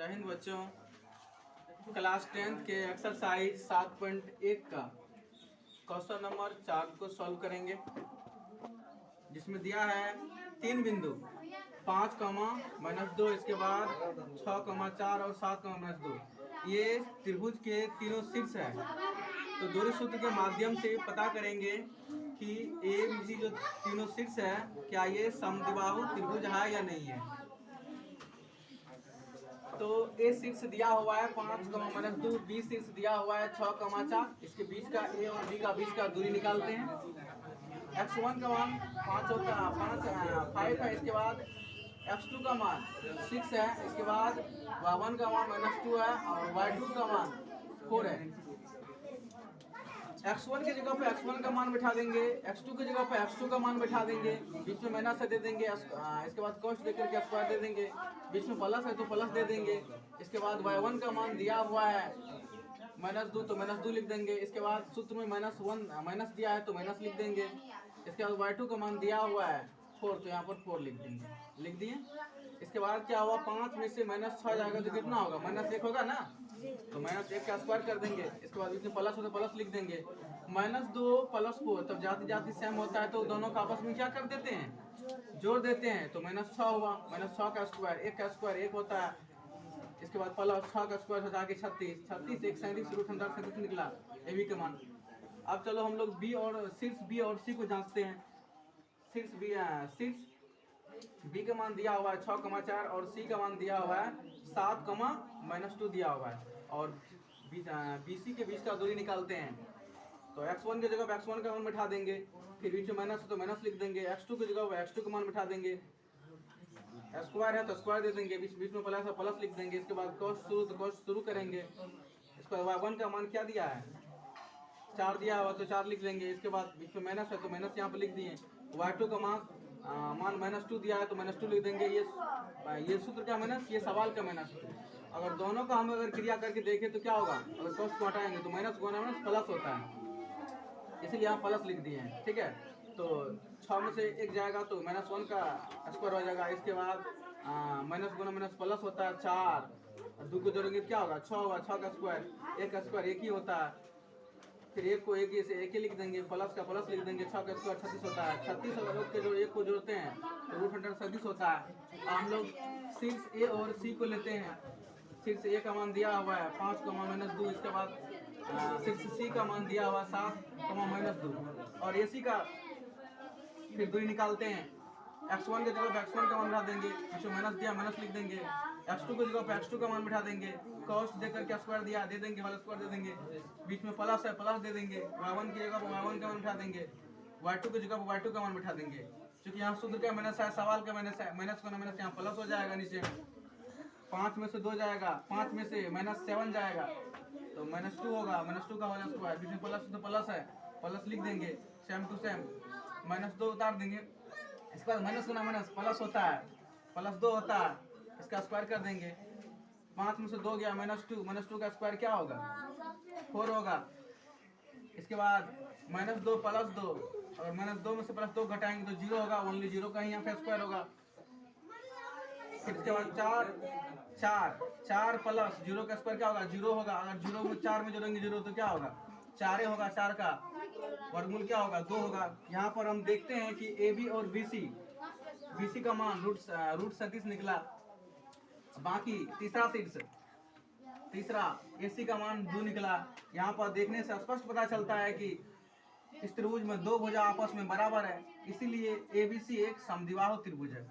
जय हिंद बच्चों। Class 10th के एक्सरसाइज 7.1 का क्वेश्चन नंबर 4 को सॉल्व करेंगे, जिसमें दिया है 3 बिंदु 5, -2, इसके बाद 6, 4 और 7, -2। ये त्रिभुज के तीनों शीर्ष है। तो दूरी सूत्र के माध्यम से पता करेंगे कि ए बी सी जो तीनों शीर्ष है, क्या ये समद्विबाहु त्रिभुज है या नहीं है। तो ए शीर्ष दिया हुआ है 5, -2, बी शीर्ष दिया हुआ है 6, 4। इसके बीच का ए और बी का बीच का दूरी निकालते हैं। x1 का मान 5 है, इसके बाद x2 का मान 6 है, इसके बाद y1 का मान -2 है और y2 का मान 4 है। x1 की जगह पे x1 का मान बैठा देंगे, x2 की जगह पे x2 का मान बैठा देंगे, बीच में माइनस से दे देंगे, इसके बाद कॉस देकर के स्क्वायर दे देंगे, बीच में प्लस है तो प्लस दे देंगे। इसके बाद y1 का मान दिया हुआ है -2 तो -2 लिख देंगे। इसके बाद सूत्र में माइनस दिया है तो माइनस लिख देंगे। इसके बाद y2 का मान दिया हुआ है 4 तो यहाँ पर 4 लिख देंगे, लिख दिए। इसके बाद क्या हुआ, 5 में से -6 जाएगा तो कितना होगा, -1 होगा ना, तो -1 का स्क्वायर कर देंगे। इसके बाद इसमें प्लस हो तो प्लस लिख देंगे। -2 + 4 तब जाती जाती सेम होता है, तो दोनों का आपस में क्या कर देते हैं, जोड़ देते हैं। तो -6 हुआ, -6 का स्क्वायर 1 का स्क्वायर 1 होता है। इसके बाद +6 का स्क्वायर हो जाके 36, 1 37 √137 निकला ए बी का मान। अब चलो हम लोग बी और शीर्ष बी और सी को जांचते हैं। शीर्ष बी का मान दिया हुआ है 6, 4 और सी का मान दिया हुआ है 7, -2 दिया हुआ है। और बी सी के बीच का दूरी निकालते हैं। तो x1 की जगह x1 का मान बैठा देंगे, फिर बीच में माइनस है तो माइनस लिख देंगे। x2 की जगह x2 का मान बैठा देंगे, स्क्वायर है तो स्क्वायर दे देंगे, बीच में प्लस है प्लस लिख देंगे। इसके बाद कॉस शुरू करेंगे। इसके बाद y1 का मान क्या दिया है, 4 दिया हुआ तो 4 लिख देंगे। इसके बाद बीच में माइनस है तो माइनस यहाँ पर लिख दिए। y2 का मान -2 दिया है तो -2 लिख देंगे। ये सूत्र का माइनस, ये सवाल का माइनस। अगर दोनों का हम अगर क्रिया करके देखें तो क्या होगा, अगर कॉस को हटाएंगे तो माइनस गुना माइनस प्लस होता है, इसीलिए यहाँ प्लस लिख दिए हैं। ठीक है, तो 6 में से 1 जाएगा तो -1 का स्क्वायर हो जाएगा। इसके बाद माइनस गुना माइनस प्लस होता है 4, 2 को जोड़ेंगे क्या होगा, 6 होगा। 6 का स्क्वायर 1 का स्क्वायर 1 ही होता है, फिर 1 को 1 से 1 ही लिख देंगे, प्लस का प्लस लिख देंगे। 6 का स्क्वायर 36 होता है। 36 अगर लोग के जो 1 को जोड़ते हैं तो √137 होता है। हम लोग शीर्ष ए और सी को लेते हैं। शीर्ष ए का मान दिया हुआ है 5, -2, इसके बाद शीर्ष सी का मान दिया हुआ 7, -2 और ए सी का फिर दूरी निकालते हैं। x1 की जगह x1 का मान बैठा देंगे, जो माइनस दिया माइनस लिख देंगे। x2 की जगह x2 का मान बैठा देंगे, कॉस देकर के स्क्वायर दिया दे देंगे, वाला स्क्वायर दे देंगे। बीच में प्लस है प्लस दे देंगे। y1 की जगह y1 का मान बैठा देंगे, y2 की जगह y2 का मान बैठा देंगे। क्योंकि यहाँ सूत्र का माइनस है, सवाल का माइनस है, माइनस को माइनस यहाँ प्लस हो जाएगा। नीचे 5 में से 2 जाएगा, 5 में से -7 जाएगा तो -2 होगा, -2 का होल स्क्वायर, बीच में प्लस तो प्लस है, प्लस लिख देंगे। सेम टू सेम -2 उतार देंगे। इसके बाद माइनस गुना माइनस प्लस होता है, +2 होता है, इसका स्क्वायर कर देंगे। 5 में से 2 गया -2 का स्क्वायर क्या होगा, 4 होगा। इसके बाद -2 + 2 और -2 में से +2 घटाएंगे तो 0 होगा, ओनली 0 का ही यहाँ पे स्क्वायर होगा। फिर इसके बाद 4 + 0 का स्क्वायर क्या होगा, 0 होगा। अगर 0 में 4 में जोड़ेंगे 0 तो क्या होगा, 4 ही होगा। 4 का वर्गमूल क्या होगा, 2 होगा। यहाँ पर हम देखते हैं कि ए बी और बी सी का मान √37 निकला। बाकी तीसरा ए सी का मान 2 निकला। यहाँ पर देखने से स्पष्ट पता चलता है कि इस त्रिभुज में 2 भुजा आपस में बराबर है, इसीलिए ए बी सी एक समद्विबाहु त्रिभुज है।